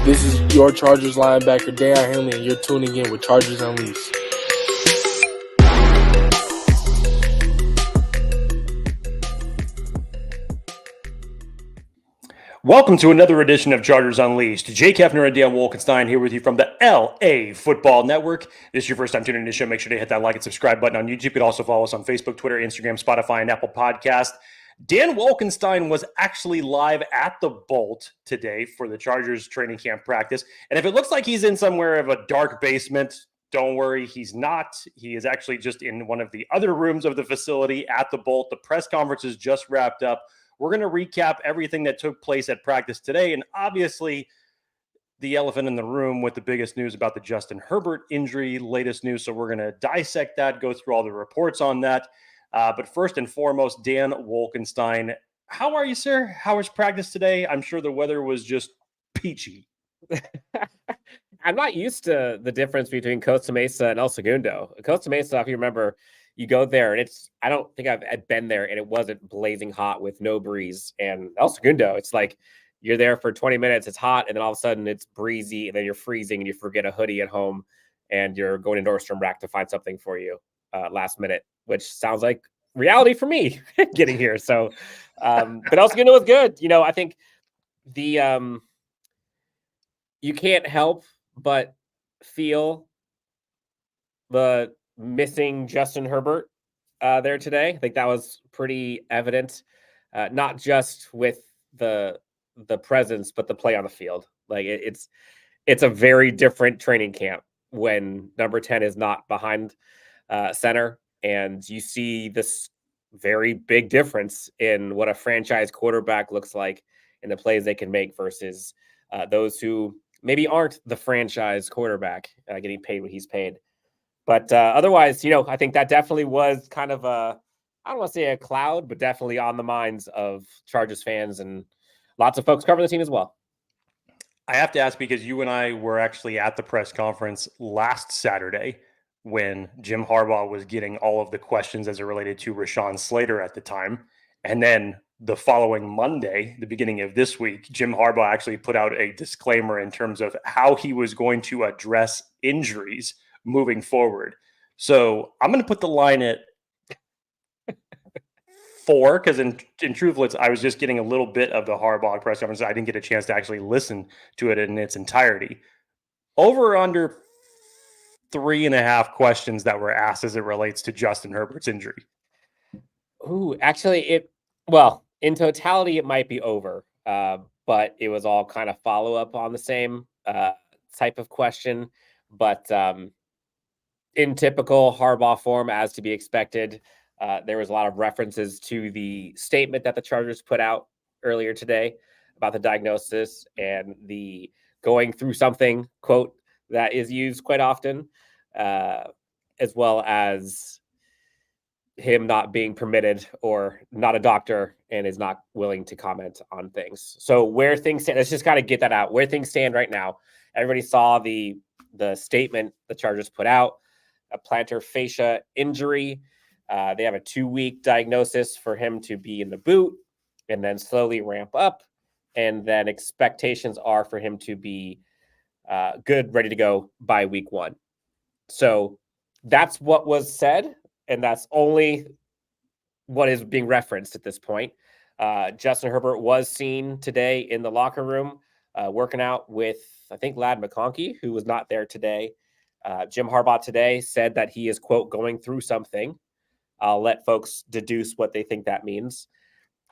This is your Chargers linebacker, Deion Henley, and you're tuning in with Chargers Unleashed. Welcome to another edition of Chargers Unleashed. Jake Hefner and Dan Wolkenstein here with you from the LA Football Network. If this is your first time tuning in to the show, make sure to hit that like and subscribe button on YouTube. You can also follow us on Facebook, Twitter, Instagram, Spotify, and Apple Podcast. Dan Wolkenstein was actually live at the Bolt today for the Chargers training camp practice. And if it looks like he's in somewhere of a dark basement, don't worry, he's not. He is actually just in one of the other rooms of the facility at the Bolt. The press conference is just wrapped up. We're going to recap everything that took place at practice today. And obviously, the elephant in the room with the biggest news about the Justin Herbert injury, latest news. So we're going to dissect that, go through all the reports on that. But first and foremost, Dan Wolkenstein, how are you, sir? How was practice today? I'm sure the weather was just peachy. I'm not used to the difference between Costa Mesa and El Segundo. Costa Mesa, if you remember, you go there and I don't think I've been there and it wasn't blazing hot with no breeze. And El Segundo, it's like you're there for 20 minutes, it's hot, and then all of a sudden it's breezy, and then you're freezing and you forget a hoodie at home and you're going to Nordstrom Rack to find something for you last minute, which sounds like reality for me getting here. So, but El Segundo was good. You know, I think you can't help but feel the missing Justin Herbert there today. I think that was pretty evident, not just with the presence, but the play on the field. Like it's a very different training camp when number 10 is not behind center, and you see this very big difference in what a franchise quarterback looks like and the plays they can make versus those who maybe aren't the franchise quarterback getting paid what he's paid. But otherwise, you know, I think that definitely was kind of I don't want to say a cloud, but definitely on the minds of Chargers fans and lots of folks covering the team as well. I have to ask, because you and I were actually at the press conference last Saturday when Jim Harbaugh was getting all of the questions as it related to Rashawn Slater at the time. And then the following Monday, the beginning of this week, Jim Harbaugh actually put out a disclaimer in terms of how he was going to address injuries moving forward. So I'm going to put the line at 4, because in truthfulness, I was just getting a little bit of the Harbaugh press conference. I didn't get a chance to actually listen to it in its entirety. Over or under 3.5 questions that were asked as it relates to Justin Herbert's injury. Ooh, actually, in totality, it might be over, but it was all kind of follow up on the same type of question. But in typical Harbaugh form, as to be expected, there was a lot of references to the statement that the Chargers put out earlier today about the diagnosis and the going through something quote that is used quite often, as well as him not being permitted or not a doctor and is not willing to comment on things. So where things stand, let's just kind of get that out. Where things stand right now. Everybody saw the statement the Chargers put out, a plantar fascia injury. They have a 2-week diagnosis for him to be in the boot and then slowly ramp up. And then expectations are for him to be good, ready to go by week 1. So that's what was said. And that's only what is being referenced at this point. Justin Herbert was seen today in the locker room working out with, I think, Ladd McConkey, who was not there today. Jim Harbaugh today said that he is, quote, going through something. I'll let folks deduce what they think that means.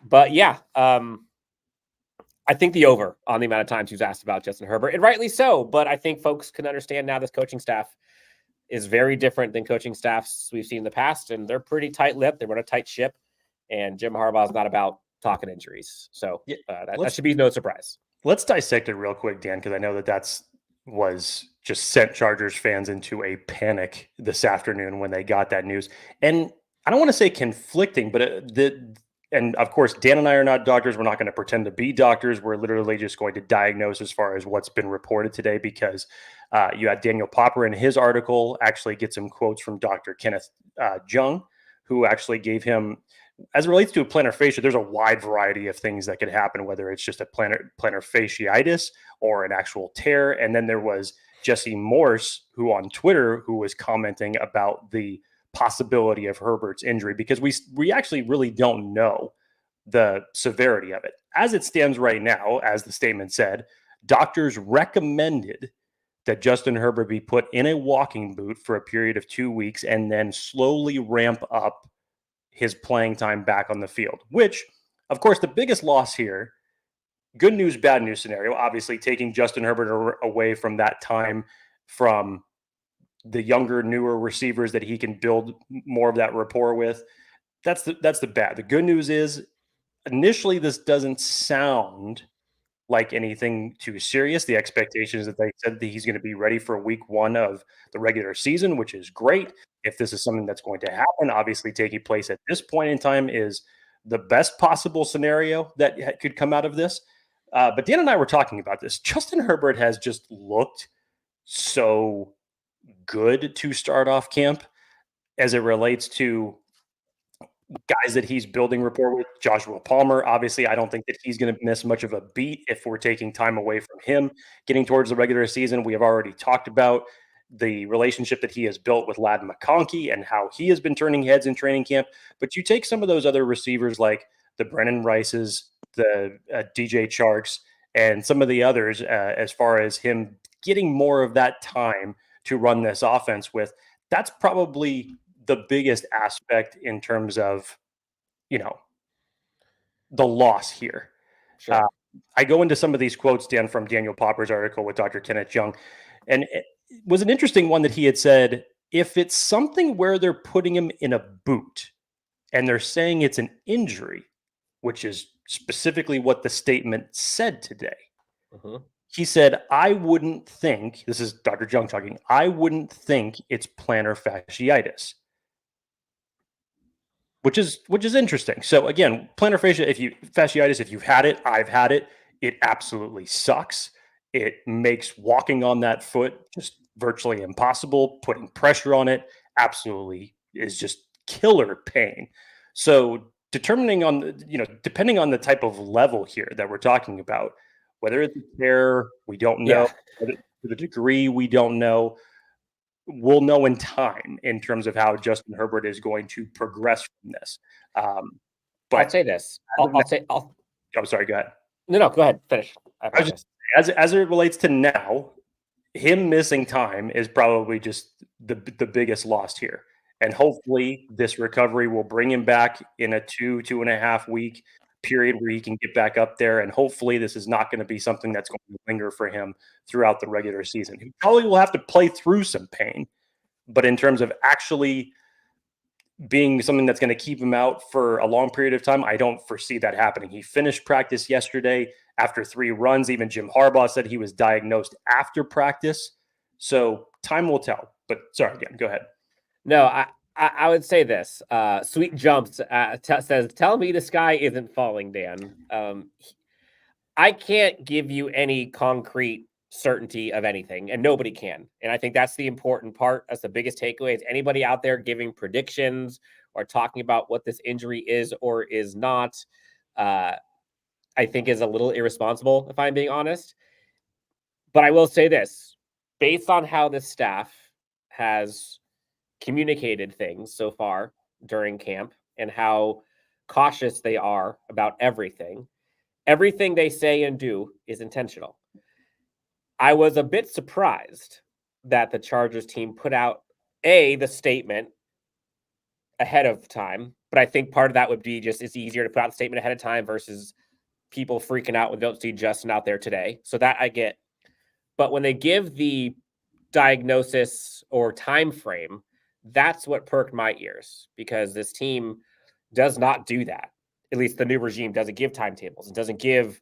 But yeah, I think the over on the amount of times he was asked about Justin Herbert, and rightly so. But I think folks can understand now this coaching staff is very different than coaching staffs we've seen in the past, and they're pretty tight-lipped. They run a tight ship, and Jim Harbaugh is not about talking injuries. So that should be no surprise. Let's dissect it real quick, Dan, because I know that was just sent Chargers fans into a panic this afternoon when they got that news. And I don't want to say conflicting, but and of course, Dan and I are not doctors. We're not going to pretend to be doctors. We're literally just going to diagnose as far as what's been reported today, because you had Daniel Popper in his article actually get some quotes from Dr. Kenneth Jung, who actually gave him as it relates to a plantar fascia, there's a wide variety of things that could happen, whether it's just a plantar fasciitis or an actual tear. And then there was Jesse Morse, who on Twitter, who was commenting about the possibility of Herbert's injury, because we actually really don't know the severity of it. As it stands right now, as the statement said, doctors recommended that Justin Herbert be put in a walking boot for a period of 2 weeks and then slowly ramp up his playing time back on the field, which, of course, the biggest loss here, good news, bad news scenario, obviously taking Justin Herbert away from that time from the younger, newer receivers that he can build more of that rapport with. That's the bad. The good news is initially this doesn't sound like anything too serious. The expectation is that they said that he's going to be ready for week 1 of the regular season, which is great. If this is something that's going to happen, obviously taking place at this point in time is the best possible scenario that could come out of this. But Dan and I were talking about this. Justin Herbert has just looked so good to start off camp as it relates to guys that he's building rapport with. Joshua Palmer, obviously, I don't think that he's going to miss much of a beat if we're taking time away from him getting towards the regular season. We have already talked about the relationship that he has built with Ladd McConkey and how he has been turning heads in training camp. But you take some of those other receivers like the Brennan Rices, the DJ Charks, and some of the others as far as him getting more of that time to run this offense with, that's probably the biggest aspect in terms of, the loss here. Sure. I go into some of these quotes, Dan, from Daniel Popper's article with Dr. Kenneth Young, and it was an interesting one that he had said, if it's something where they're putting him in a boot and they're saying it's an injury, which is specifically what the statement said today. Mm-hmm. He said, I wouldn't think, this is Dr. Jung talking, I wouldn't think it's plantar fasciitis. Which is interesting. So again, plantar fasciitis, if you've had it, I've had it. It absolutely sucks. It makes walking on that foot just virtually impossible. Putting pressure on it absolutely is just killer pain. So depending on the type of level here that we're talking about, whether it's a tear, we don't know. To the degree, we don't know. We'll know in time in terms of how Justin Herbert is going to progress from this. But I'll say this. I'm sorry. Go ahead. No, go ahead. Finish. As it relates to now, him missing time is probably just the biggest loss here. And hopefully this recovery will bring him back in a 2.5 week period where he can get back up there. And hopefully this is not going to be something that's going to linger for him throughout the regular season. He probably will have to play through some pain, but in terms of actually being something that's going to keep him out for a long period of time, I don't foresee that happening. He finished practice yesterday after 3 runs. Even Jim Harbaugh said he was diagnosed after practice. So time will tell. But sorry, again, go ahead. No, I would say this. Sweet Jumps says, tell me the sky isn't falling, Dan. I can't give you any concrete certainty of anything, and nobody can. And I think that's the important part. That's the biggest takeaway. Is anybody out there giving predictions or talking about what this injury is or is not, I think is a little irresponsible, if I'm being honest. But I will say this, based on how this staff has communicated things so far during camp and how cautious they are about everything they say and do is intentional. I was a bit surprised that the Chargers team put out the statement ahead of time, but I think part of that would be just it's easier to put out the statement ahead of time versus people freaking out when they don't see Justin out there today. So that I get. But when they give the diagnosis or time frame, that's what perked my ears, because this team does not do that. At least the new regime doesn't give timetables. It doesn't give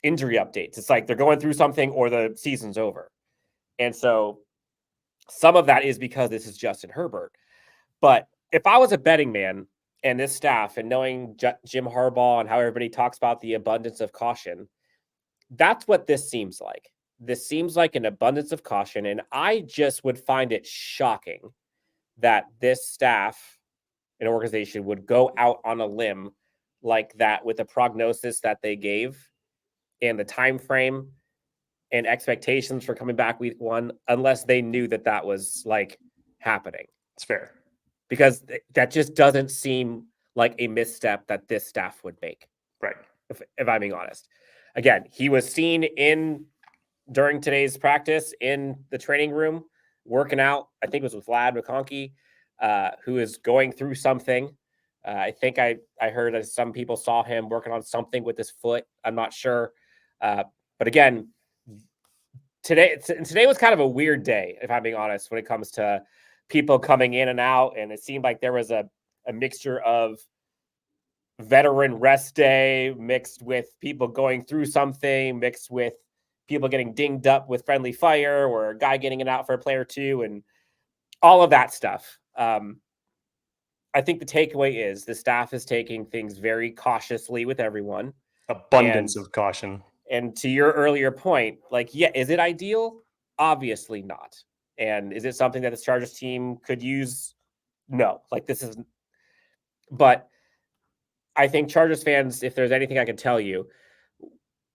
injury updates. It's like they're going through something or the season's over. And so some of that is because this is Justin Herbert. But if I was a betting man and this staff and knowing Jim Harbaugh and how everybody talks about the abundance of caution, that's what this seems like. This seems like an abundance of caution. And I just would find it shocking that this staff an organization would go out on a limb like that with the prognosis that they gave and the time frame and expectations for coming back week one, unless they knew that that was like happening. It's fair. Because that just doesn't seem like a misstep that this staff would make. Right. If I'm being honest. Again, he was seen during today's practice in the training room, working out. I think it was with Vlad McConkey, who is going through something. I think I heard that some people saw him working on something with his foot. I'm not sure. But again, today was kind of a weird day, if I'm being honest, when it comes to people coming in and out. And it seemed like there was a mixture of veteran rest day mixed with people going through something, mixed with people getting dinged up with friendly fire, or a guy getting it out for a play or two, and all of that stuff. I think the takeaway is the staff is taking things very cautiously with everyone. Abundance of caution. And to your earlier point, like, yeah, is it ideal? Obviously not. And is it something that the Chargers team could use? No. Like, this is, but I think Chargers fans, if there's anything I can tell you,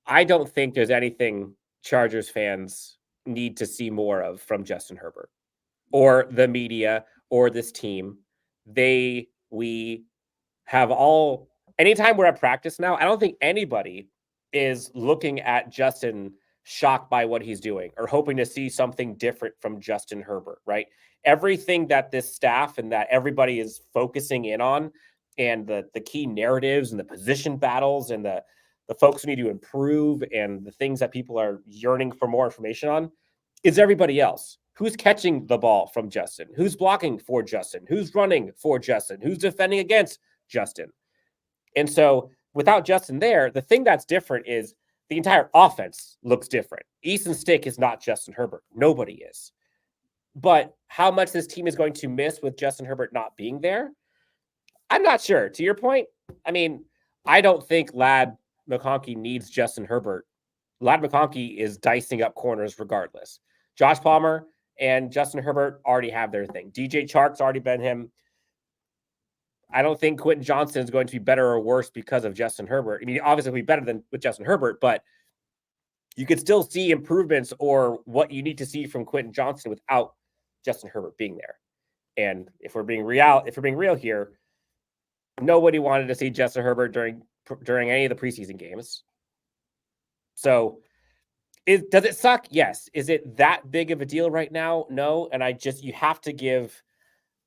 I don't think there's anything Chargers fans need to see more of from Justin Herbert or the media or this team. We have all, anytime we're at practice now, I don't think anybody is looking at Justin shocked by what he's doing or hoping to see something different from Justin Herbert, right? Everything that this staff and that everybody is focusing in on, and the key narratives and the position battles and the folks who need to improve and the things that people are yearning for more information on, is everybody else. Who's catching the ball from Justin? Who's blocking for Justin? Who's running for Justin? Who's defending against Justin? And so without Justin there, the thing that's different is the entire offense looks different. Easton Stick is not Justin Herbert. Nobody is. But how much this team is going to miss with Justin Herbert not being there, I'm not sure. To your point, I mean, I don't think Ladd McConkey needs Justin Herbert. Ladd McConkey is dicing up corners regardless. Josh Palmer and Justin Herbert already have their thing. DJ Chark's already been him. I don't think Quentin Johnson is going to be better or worse because of Justin Herbert. I mean, obviously it'll be better than with Justin Herbert, but you could still see improvements or what you need to see from Quentin Johnson without Justin Herbert being there. And if we're being real here, nobody wanted to see Justin Herbert during any of the preseason games. So does it suck? Yes. Is it that big of a deal right now? No. And you have to give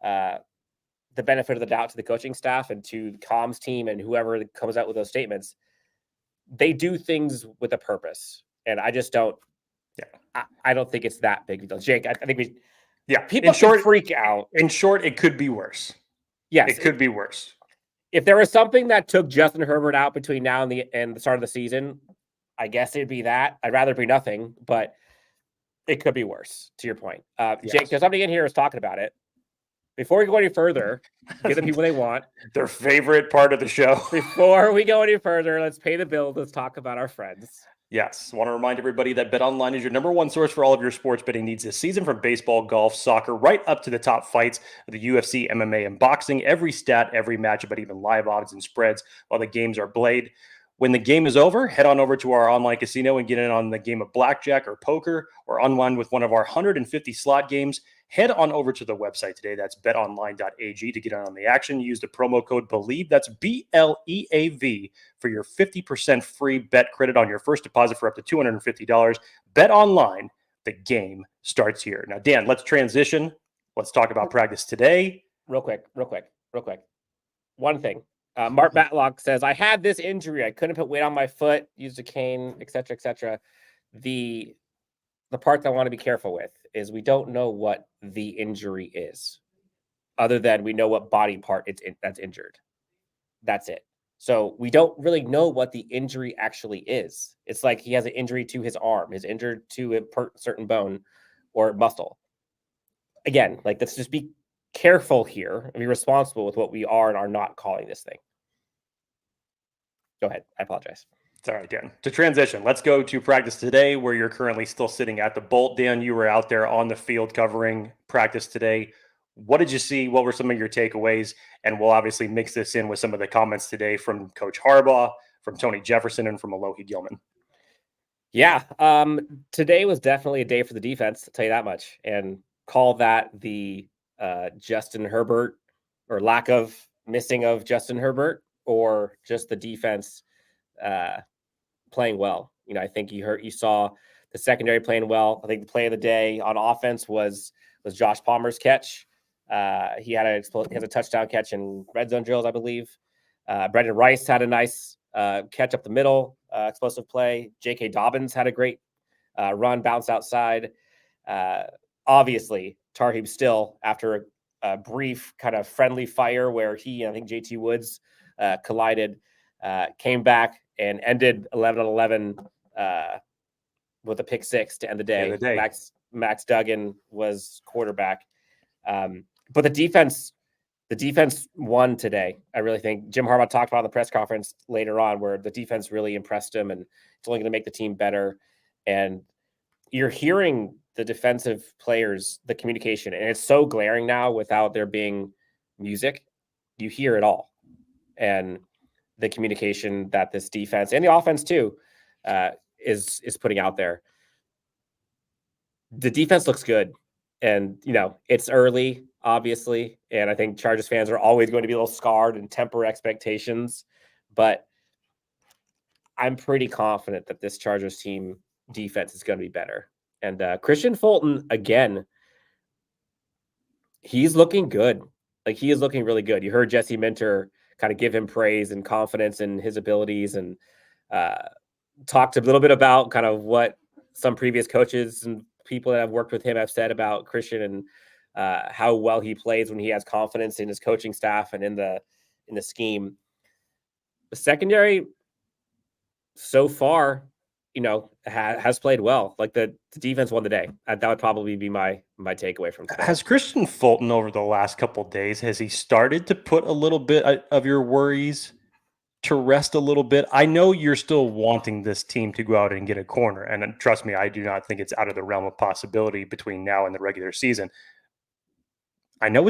the benefit of the doubt to the coaching staff and to the comms team and whoever comes out with those statements. They do things with a purpose. And I just don't, I don't think it's that big of a deal. Jake, I think people should freak out. In short, it could be worse. Yes. It could be worse. If there was something that took Justin Herbert out between now and the start of the season, I guess it'd be that. I'd rather be nothing, but it could be worse, to your point. Yes. Jake, there's somebody in here who's talking about it. Before we go any further, give the people they want. Their favorite part of the show. Before we go any further, let's pay the bill. Let's talk about our friends. Yes. I want to remind everybody that BetOnline is your number one source for all of your sports betting needs this season, from baseball, golf, soccer, right up to the top fights of the UFC, MMA, and boxing. Every stat, every matchup, but even live odds and spreads while the games are played. When the game is over, head on over to our online casino and get in on the game of blackjack or poker, or unwind with one of our 150 slot games. Head on over to the website today. That's betonline.ag to get in on the action. Use the promo code BELIEVE. That's BLEAV for your 50% free bet credit on your first deposit for up to $250. Bet Online, the game starts here. Now, Dan, let's transition. Let's talk about practice today. Real quick. One thing. Mark Matlock says, I had this injury. I couldn't put weight on my foot, used a cane, etc., etc. The part that I want to be careful with is we don't know what the injury is, other than we know what body part that's injured. That's it. So we don't really know what the injury actually is. It's like he has an injury to his arm, is injured to a certain bone or muscle. Again, like, let's just be careful here and be responsible with what we are and are not calling this thing. Go ahead. I apologize. It's all right, Dan. To transition, let's go to practice today, where you're currently still sitting at the Bolt. Dan, you were out there on the field covering practice today. What did you see? What were some of your takeaways? And we'll obviously mix this in with some of the comments today from Coach Harbaugh, from Tony Jefferson, and from Oleary Gilman. Yeah, today was definitely a day for the defense, to tell you that much, and call that the Justin Herbert or lack of missing of Justin Herbert, or just the defense playing well. I think you saw the secondary playing well. I think the play of the day on offense was Josh Palmer's catch. He had a touchdown catch in red zone drills, I believe. Brendan Rice had a nice catch up the middle, explosive play. J.K. Dobbins had a great run, bounce outside. Obviously, Tarheeb Still, after a brief kind of friendly fire where he and I think J.T. Woods collided, came back and ended 11-11 with a pick six to end the day. Max Duggan was quarterback. But the defense won today. I really think Jim Harbaugh talked about in the press conference later on, where the defense really impressed him, and it's only going to make the team better. And you're hearing the defensive players, the communication, and it's so glaring now without there being music. You hear it all. And the communication that this defense and the offense too is putting out there. The defense looks good, and it's early, obviously, and I think Chargers fans are always going to be a little scarred and temper expectations, but I'm pretty confident that this Chargers team defense is going to be better. And Christian Fulton, again, he's looking good. Like, he is looking really good. You heard Jesse Minter kind of give him praise and confidence in his abilities, and talked a little bit about kind of what some previous coaches and people that have worked with him have said about Christian, and how well he plays when he has confidence in his coaching staff and in the scheme. The secondary so far, has played well. Like, the defense won the day. That would probably be my takeaway from today. Has Christian Fulton over the last couple of days, has he started to put a little bit of your worries to rest a little bit? I know you're still wanting this team to go out and get a corner, and trust me, I do not think it's out of the realm of possibility between now and the regular season. I know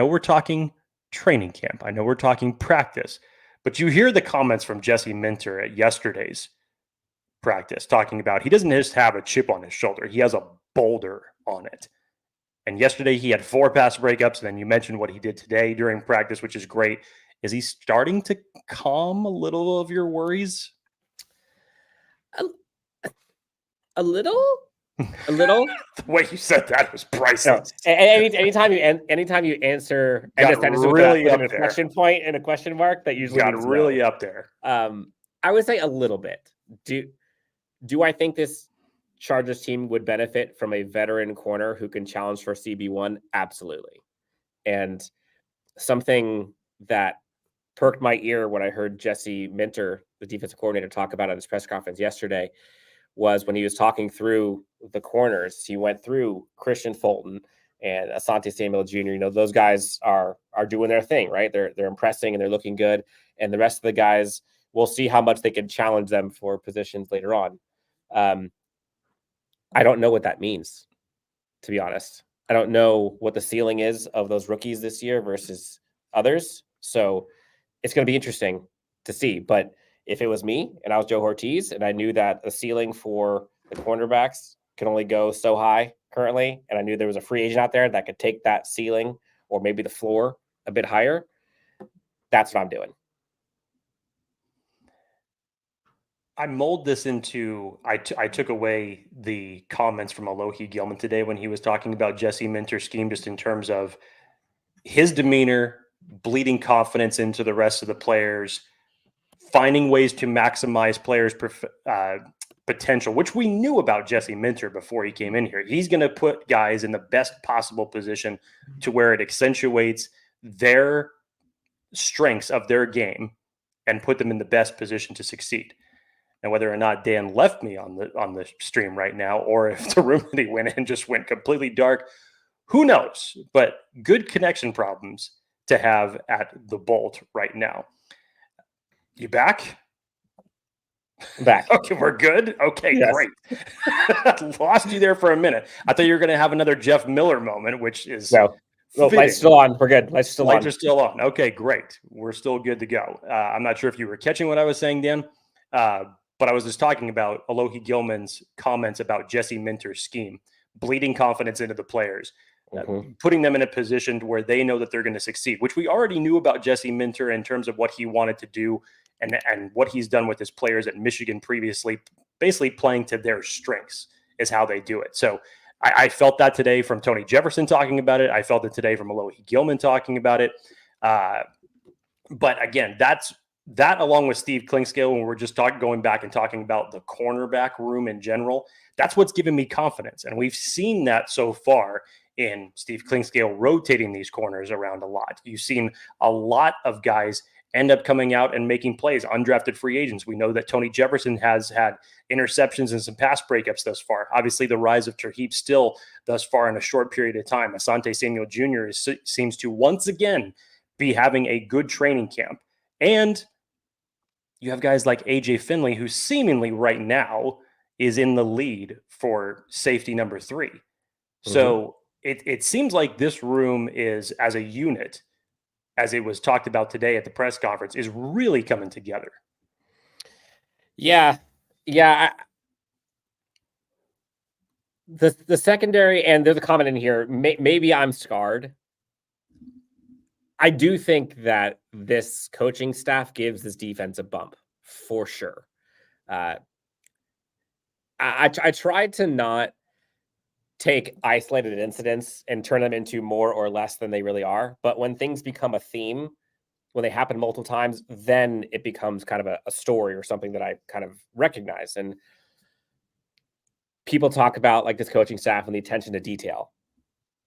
we're talking training camp. I know we're talking practice, but you hear the comments from Jesse Minter at yesterday's practice talking about he doesn't just have a chip on his shoulder. He has a boulder on it. And yesterday he had 4 pass breakups. And then you mentioned what he did today during practice, which is great. Is he starting to calm a little of your worries? A little. The way you said that was priceless. No. Anytime you answer a really with an inflection point and a question mark, that usually got really up there. I would say a little bit. Do I think this Chargers team would benefit from a veteran corner who can challenge for CB1? Absolutely. And something that perked my ear when I heard Jesse Minter, the defensive coordinator, talk about at his press conference yesterday, was when he was talking through the corners. He went through Christian Fulton and Asante Samuel Jr. Those guys are doing their thing, right? They're impressing and they're looking good. And the rest of the guys, we'll see how much they can challenge them for positions later on. I don't know what that means, to be honest. I don't know what the ceiling is of those rookies this year versus others. So it's going to be interesting to see. But if it was me and I was Joe Hortiz and I knew that the ceiling for the cornerbacks can only go so high currently, and I knew there was a free agent out there that could take that ceiling or maybe the floor a bit higher, that's what I'm doing. I mold this into, I took away the comments from Oleary Gilman today when he was talking about Jesse Minter's scheme, just in terms of his demeanor, bleeding confidence into the rest of the players, finding ways to maximize players' potential, which we knew about Jesse Minter before he came in here. He's going to put guys in the best possible position to where it accentuates their strengths of their game and put them in the best position to succeed. And whether or not Dan left me on the stream right now, or if the room that he went in just went completely dark, who knows? But good connection problems to have at the Bolt right now. You back? Back. Okay, we're good? Okay, yes. Great. Lost you there for a minute. I thought you were going to have another Jeff Miller moment, which is Oh, light's still on. We're good. Lights still Lights on. are still on. Okay, great. We're still good to go. I'm not sure if you were catching what I was saying, Dan, but I was just talking about Alohi Gilman's comments about Jesse Minter's scheme, bleeding confidence into the players, putting them in a position where they know that they're going to succeed, which we already knew about Jesse Minter in terms of what he wanted to do and what he's done with his players at Michigan previously, basically playing to their strengths is how they do it. So I felt that today from Tony Jefferson talking about it. I felt it today from Alohi Gilman talking about it. But again, that along with Steve Clinkscale, when we're just going back and talking about the cornerback room in general, that's what's given me confidence. And we've seen that so far in Steve Clinkscale rotating these corners around a lot. You've seen a lot of guys end up coming out and making plays, undrafted free agents. We know that Tony Jefferson has had interceptions and some pass breakups thus far. Obviously, the rise of Terheap still thus far in a short period of time. Asante Samuel Jr. seems to once again be having a good training camp. And you have guys like AJ Finley, who seemingly right now is in the lead for safety number 3. So it seems like this room is, as a unit, as it was talked about today at the press conference, is really coming together. Yeah. The secondary, and there's a comment in here, maybe I'm scarred. I do think that this coaching staff gives this defense a bump, for sure. I tried to not take isolated incidents and turn them into more or less than they really are. But when things become a theme, when they happen multiple times, then it becomes kind of a story or something that I kind of recognize. And people talk about like this coaching staff and the attention to detail.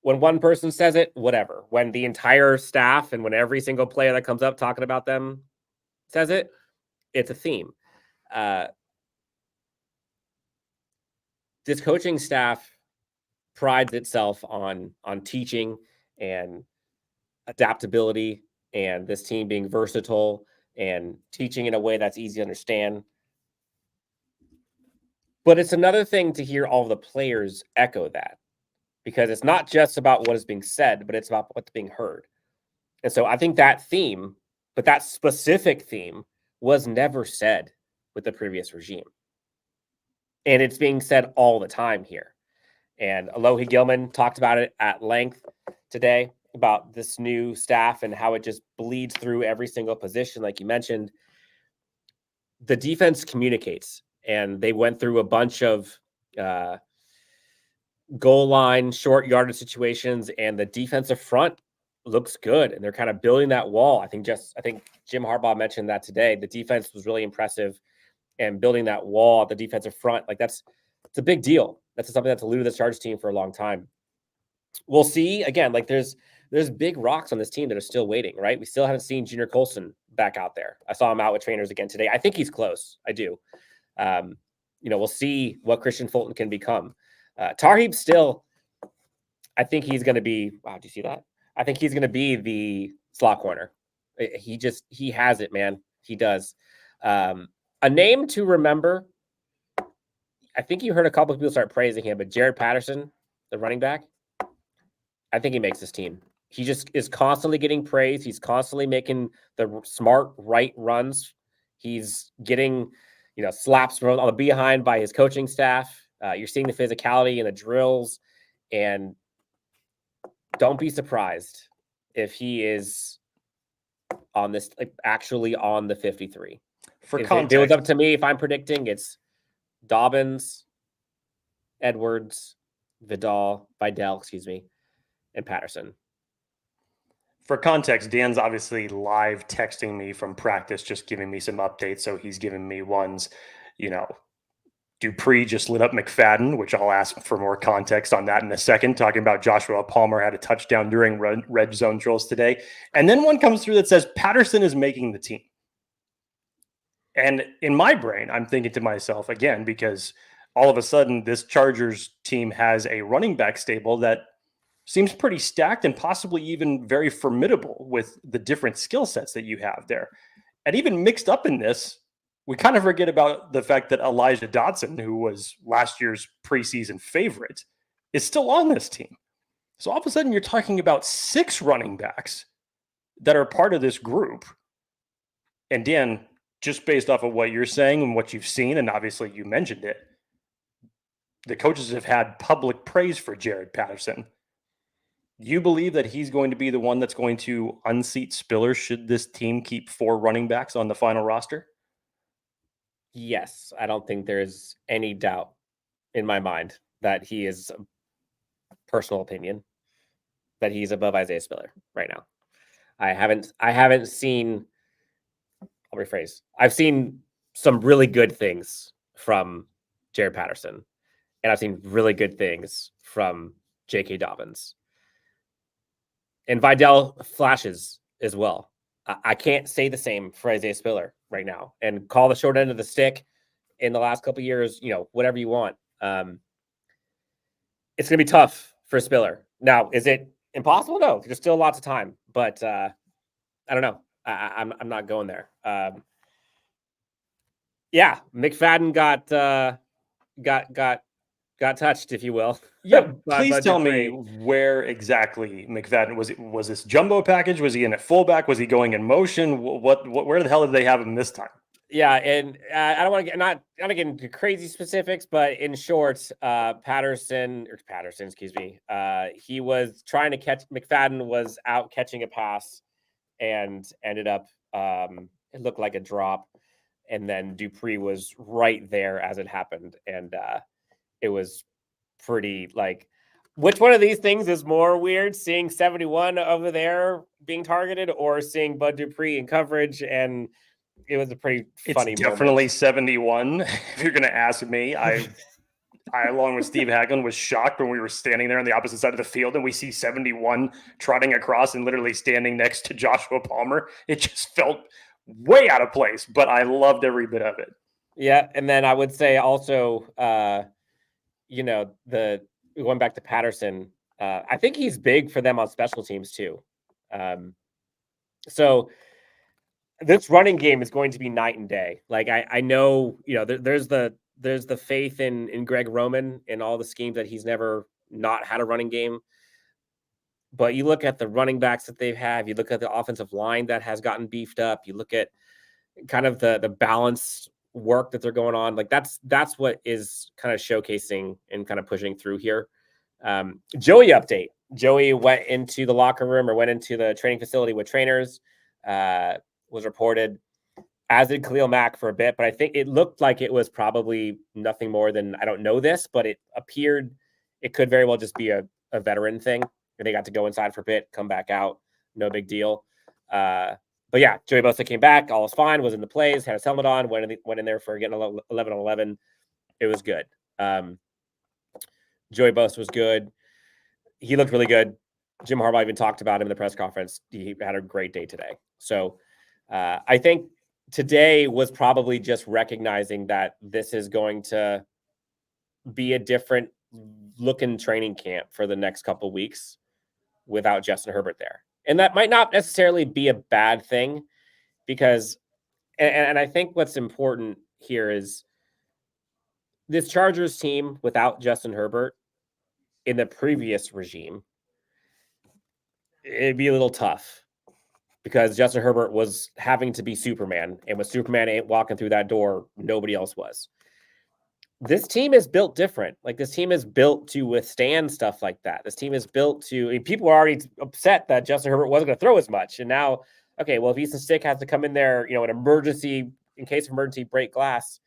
When one person says it, whatever. When the entire staff and when every single player that comes up talking about them says it, it's a theme. This coaching staff prides itself on teaching and adaptability, and this team being versatile and teaching in a way that's easy to understand. But it's another thing to hear all of the players echo that, because it's not just about what is being said, but it's about what's being heard. And so I think that theme, but that specific theme, was never said with the previous regime. And it's being said all the time here. And Alohi Gilman talked about it at length today, about this new staff and how it just bleeds through every single position. Like you mentioned, the defense communicates, and they went through a bunch of goal line, short yardage situations, and the defensive front looks good, and they're kind of building that wall. I think Jim Harbaugh mentioned that today. The defense was really impressive, and building that wall at the defensive front, like it's a big deal. That's something that's eluded the Chargers team for a long time. We'll see. Again, like there's big rocks on this team that are still waiting, right? We still haven't seen Junior Colson back out there. I saw him out with trainers again today. I think he's close. I do. We'll see what Christian Fulton can become. Terheap still, I think he's going to be, wow, do you see that? I think he's going to be the slot corner. He has it, man. He does. A name to remember, I think you heard a couple of people start praising him, but Jared Patterson, the running back, I think he makes this team. He just is constantly getting praise. He's constantly making the smart, right runs. He's getting, slaps on the behind by his coaching staff. You're seeing the physicality and the drills, and don't be surprised if he is on this, actually on the 53. For if context, it was up to me, if I'm predicting, it's Dobbins, Edwards, Vidal, and Patterson. For context, Dan's obviously live texting me from practice, just giving me some updates. So he's giving me ones, Dupree just lit up McFadden, which I'll ask for more context on that in a second, talking about Joshua Palmer had a touchdown during red zone drills today. And then one comes through that says Patterson is making the team. And in my brain, I'm thinking to myself, again, because all of a sudden this Chargers team has a running back stable that seems pretty stacked and possibly even very formidable with the different skill sets that you have there. And even mixed up in this, we kind of forget about the fact that Elijah Dotson, who was last year's preseason favorite, is still on this team. So all of a sudden you're talking about 6 running backs that are part of this group. And Dan, just based off of what you're saying and what you've seen, and obviously you mentioned it, the coaches have had public praise for Jared Patterson. You believe that he's going to be the one that's going to unseat Spiller should this team keep 4 running backs on the final roster? Yes, I don't think there's any doubt in my mind that he is, personal opinion, that he's above Isaiah Spiller right now. I haven't seen, I'll rephrase. I've seen some really good things from Jared Patterson, and I've seen really good things from J.K. Dobbins. And Vidal flashes as well. I can't say the same for Isaiah Spiller right now and call the short end of the stick in the last couple of years, whatever you want. It's going to be tough for Spiller. Now, is it impossible? No, there's still lots of time, but I don't know. I'm not going there. Yeah, McFadden got touched, if you will. Yeah, please tell me where exactly McFadden was. Was this jumbo package? Was he in at fullback? Was he going in motion? Where the hell did they have him this time? Yeah, and I don't want to get not get into crazy specifics, but in short, Patterson, excuse me, he was trying to catch. McFadden was out catching a pass and ended up it looked like a drop, and then Dupree was right there as it happened, and it was pretty like, which one of these things is more weird, seeing 71 over there being targeted or seeing Bud Dupree in coverage? And it was a pretty funny It's definitely moment. 71. If you're going to ask me, I along with Steve Hagelin was shocked when we were standing there on the opposite side of the field and we see 71 trotting across and literally standing next to Joshua Palmer. It just felt way out of place, but I loved every bit of it. Yeah. And then I would say also, going back to Patterson, I think he's big for them on special teams too. So this running game is going to be night and day. Like I know, there's the faith in Greg Roman and all the schemes that he's never not had a running game. But you look at the running backs that they've had, you look at the offensive line that has gotten beefed up, you look at kind of the balanced work that they're going on. Like that's what is kind of showcasing and kind of pushing through here. Joey update. Joey went into the locker room or went into the training facility with trainers, was reported, as did Khalil Mack for a bit, but I think it looked like it was probably nothing more than, I don't know this, but it appeared it could very well just be a veteran thing. And they got to go inside for a bit, come back out. No big deal. But yeah, Joey Bosa came back. All was fine. Was in the plays. Had his helmet on. Went in there for getting 11 on 11. It was good. Joey Bosa was good. He looked really good. Jim Harbaugh even talked about him in the press conference. He had a great day today. So I think today was probably just recognizing that this is going to be a different looking training camp for the next couple of weeks without Justin Herbert there. And that might not necessarily be a bad thing because, and I think what's important here is this Chargers team without Justin Herbert in the previous regime, it'd be a little tough because Justin Herbert was having to be Superman, and when Superman ain't walking through that door, nobody else was. This team is built different. Like this team is built to withstand stuff like that. This team is built to, people were already upset that Justin Herbert wasn't going to throw as much. And now, okay, well, if Easton Stick has to come in there, an emergency, in case of emergency, break glass,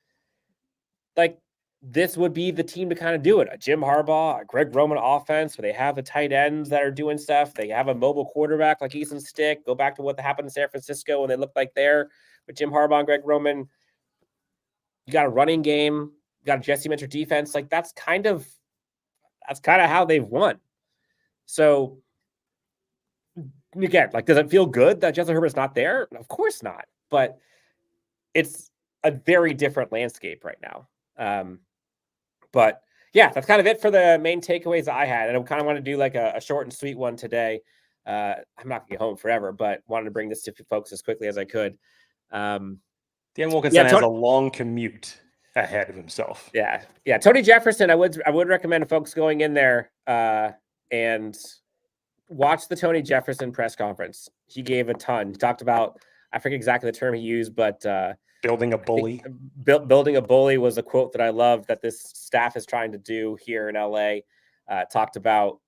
like this would be the team to kind of do it. A Jim Harbaugh, a Greg Roman offense, where they have the tight ends that are doing stuff. They have a mobile quarterback like Easton Stick. Go back to what happened in San Francisco when they looked like there with Jim Harbaugh and Greg Roman. You got a running game. Got a Jesse Minter defense. Like that's kind of how they've won. So again, like, does it feel good that Justin Herbert's not there? Of course not. But it's a very different landscape right now. But yeah, that's kind of it for the main takeaways that I had. And I kind of want to do like a short and sweet one today. I'm not gonna get home forever, but wanted to bring this to folks as quickly as I could. Dan Wolkenstein has a long commute ahead of himself. Yeah. Tony Jefferson, I would recommend folks going in there and watch the Tony Jefferson press conference. He gave a ton. He talked about, I forget exactly the term he used, but building a bully. Building a bully was a quote that I love that this staff is trying to do here in LA. Talked about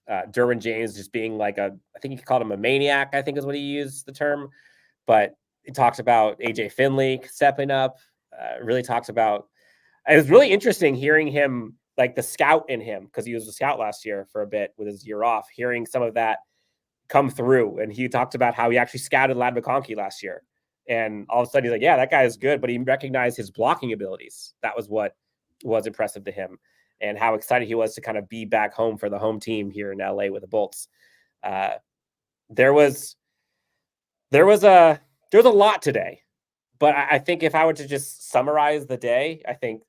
Derwin James just being like I think he called him a maniac, I think is what he used the term. But he talks about AJ Finley stepping up, really talks about, it was really interesting hearing him, like the scout in him, because he was a scout last year for a bit with his year off, hearing some of that come through. And he talked about how he actually scouted Ladd McConkey last year. And all of a sudden he's like, yeah, that guy is good, but he recognized his blocking abilities. That was what was impressive to him, and how excited he was to kind of be back home for the home team here in LA with the Bolts. There was a lot today, but I think if I were to just summarize the day, I think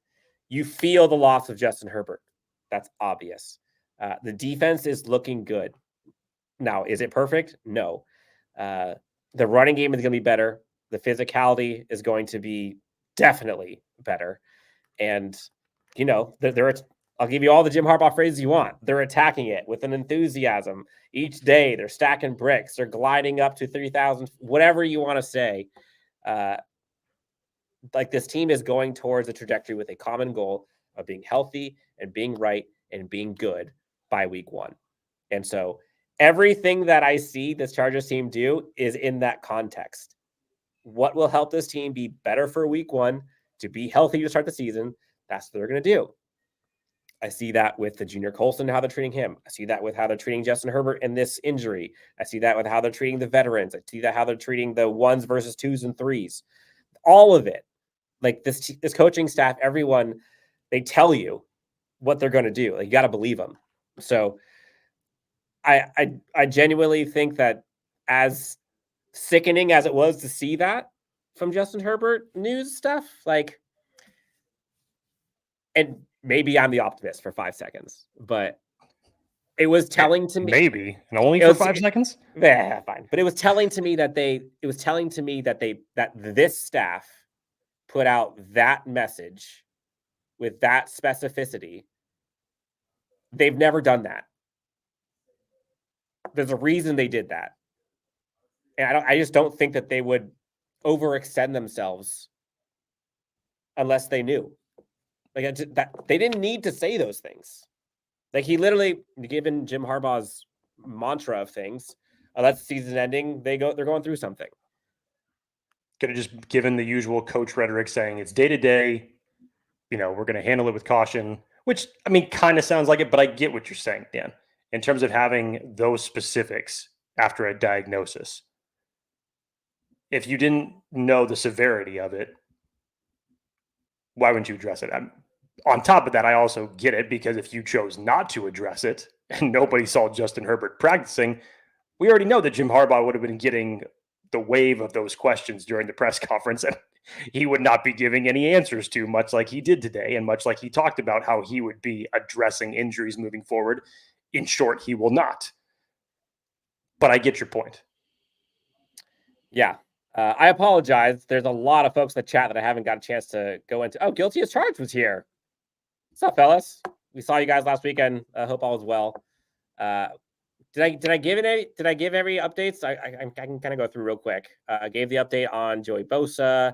you feel the loss of Justin Herbert. That's obvious. The defense is looking good. Now, is it perfect? No. The running game is going to be better. The physicality is going to be definitely better. And, you know, I'll give you all the Jim Harbaugh phrases you want. They're attacking it with an enthusiasm. Each day they're stacking bricks. They're gliding up to 3,000, whatever you want to say. Like this team is going towards a trajectory with a common goal of being healthy and being right and being good by week 1. And so everything that I see this Chargers team do is in that context. What will help this team be better for week 1 to be healthy to start the season? That's what they're going to do. I see that with the Junior Colson, how they're treating him. I see that with how they're treating Justin Herbert in this injury. I see that with how they're treating the veterans. I see that how they're treating the 1s versus 2s and 3s. All of it. Like this coaching staff, everyone, they tell you what they're going to do. Like, you got to believe them. So I genuinely think that, as sickening as it was to see that from Justin Herbert news stuff, like, and maybe I'm the optimist for 5 seconds, but it was telling to me. Maybe, and only for 5 seconds? Yeah, fine. But it was telling to me that this staff put out that message with that specificity. They've never done that. There's a reason they did that. And I just don't think that they would overextend themselves unless they knew. Like, that they didn't need to say those things. Like, he literally, given Jim Harbaugh's mantra of things, unless the season ending, they're going through something. Could have just given the usual coach rhetoric saying it's day to day, you know, we're going to handle it with caution, which, I mean, kind of sounds like it, but I get what you're saying, Dan, in terms of having those specifics after a diagnosis. If you didn't know the severity of it, why wouldn't you address it? On top of that, I also get it, because if you chose not to address it and nobody saw Justin Herbert practicing, we already know that Jim Harbaugh would have been getting the wave of those questions during the press conference, and he would not be giving any answers to, much like he did today, and much like he talked about how he would be addressing injuries moving forward. In short, he will not. But I get your point. Yeah. I apologize. There's a lot of folks in the chat that I haven't got a chance to go into. Oh, Guilty as Charged was here. What's up, fellas? We saw you guys last weekend. I hope all is well. Did I give every updates? I can kind of go through real quick. I gave the update on Joey Bosa.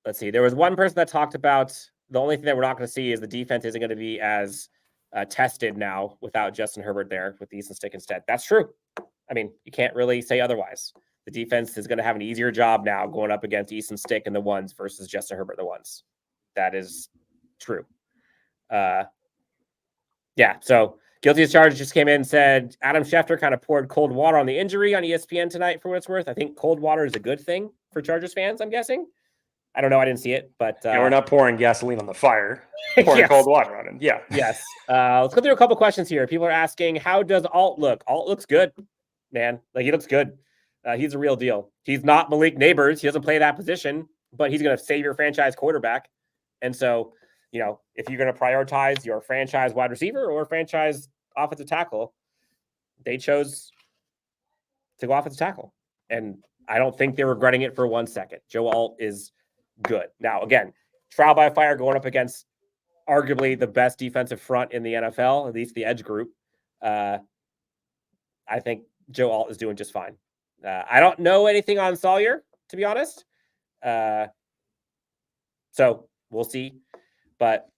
Let's see. There was one person that talked about the only thing that we're not going to see is the defense isn't going to be as tested now without Justin Herbert there with Easton Stick instead. That's true. I mean, you can't really say otherwise. The defense is going to have an easier job now going up against Easton Stick and the 1s versus Justin Herbert the 1s. That is true. Yeah, so Guilty as Charged just came in and said Adam Schefter kind of poured cold water on the injury on ESPN tonight, for what it's worth. I think cold water is a good thing for Chargers fans, I'm guessing. I don't know. I didn't see it, but we're not pouring gasoline on the fire. Pouring yes. cold water on it. Yeah. Yes. Let's go through a couple questions here. People are asking, how does Alt look? Alt looks good, man. Like, he looks good. He's a real deal. He's not Malik Neighbors. He doesn't play that position, but he's going to save your franchise quarterback. And so, you know, if you're going to prioritize your franchise wide receiver or franchise offensive tackle, they chose to go offensive tackle. And I don't think they're regretting it for 1 second. Joe Alt is good. Now, again, trial by fire going up against arguably the best defensive front in the NFL, at least the edge group. I think Joe Alt is doing just fine. I don't know anything on Sawyer, to be honest. So we'll see. But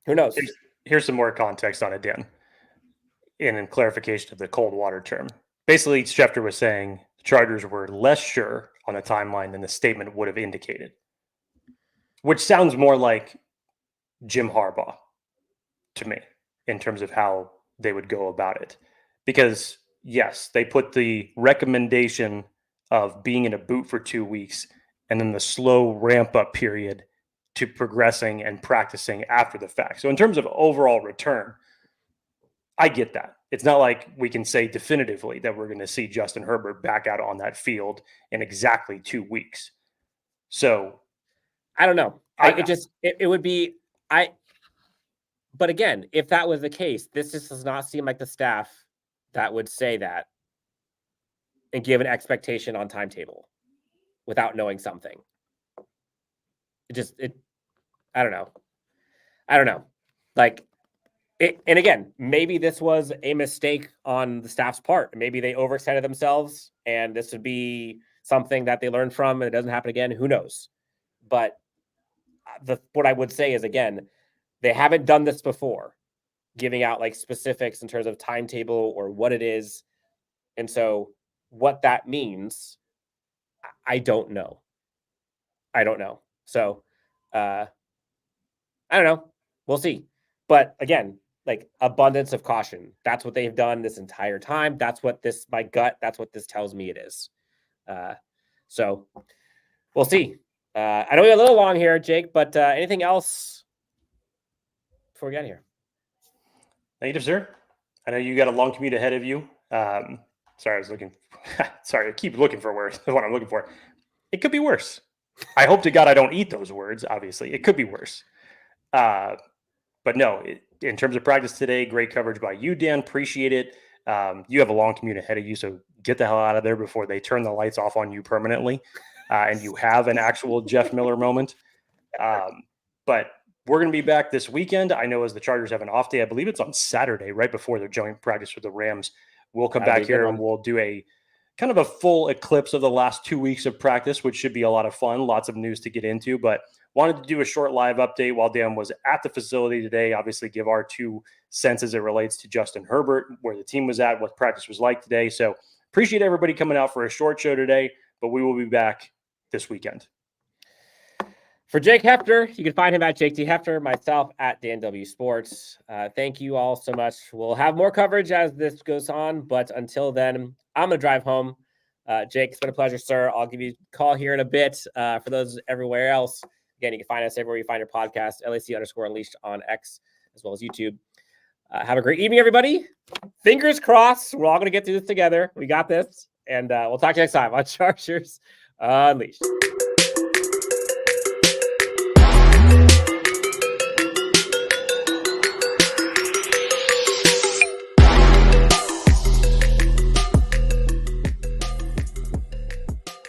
who knows? Here's some more context on it, Dan, in clarification of the cold water term. Basically, Schefter was saying the Chargers were less sure on the timeline than the statement would have indicated, which sounds more like Jim Harbaugh to me in terms of how they would go about it. Because, yes, they put the recommendation of being in a boot for 2 weeks and then the slow ramp-up period to progressing and practicing after the fact. So in terms of overall return, I get that. It's not like we can say definitively that we're going to see Justin Herbert back out on that field in exactly 2 weeks. So I don't know. It would be but again, if that was the case, this just does not seem like the staff that would say that and give an expectation on timetable without knowing something. I don't know. Like, and again, maybe this was a mistake on the staff's part. Maybe they overextended themselves and this would be something that they learned from and it doesn't happen again. Who knows? But what I would say is, again, they haven't done this before, giving out like specifics in terms of timetable or what it is. And so what that means, I don't know. So I don't know. We'll see. But again, like, abundance of caution. That's what they've done this entire time. That's what my gut, that's what this tells me it is. So we'll see. I know we're a little long here, Jake, but anything else before we get here? Negative, sir. I know you got a long commute ahead of you. Sorry, I was looking. Sorry, I keep looking for words. What I'm looking for. It could be worse. I hope to God I don't eat those words. Obviously, it could be worse. But no, in terms of practice today, great coverage by you, Dan. Appreciate it. You have a long commute ahead of you, so get the hell out of there before they turn the lights off on you permanently, and you have an actual Jeff Miller moment. But we're going to be back this weekend. I know as the Chargers have an off day, I believe it's on Saturday, right before their joint practice with the Rams. We'll come back here and we'll do a kind of a full eclipse of the last 2 weeks of practice, which should be a lot of fun. Lots of news to get into, but wanted to do a short live update while Dan was at the facility today. Obviously, give our 2 cents as it relates to Justin Herbert, where the team was at, what practice was like today. So appreciate everybody coming out for a short show today, but we will be back this weekend. For Jake Hefner, you can find him at Jake T. Hefner, myself at Dan W. Sports. Thank you all so much. We'll have more coverage as this goes on, but until then, I'm going to drive home. Jake, it's been a pleasure, sir. I'll give you a call here in a bit. For those everywhere else, again, you can find us everywhere you find your podcast, LAC_Unleashed on X, as well as YouTube. Have a great evening, everybody. Fingers crossed. We're all going to get through this together. We got this. And we'll talk to you next time on Chargers Unleashed.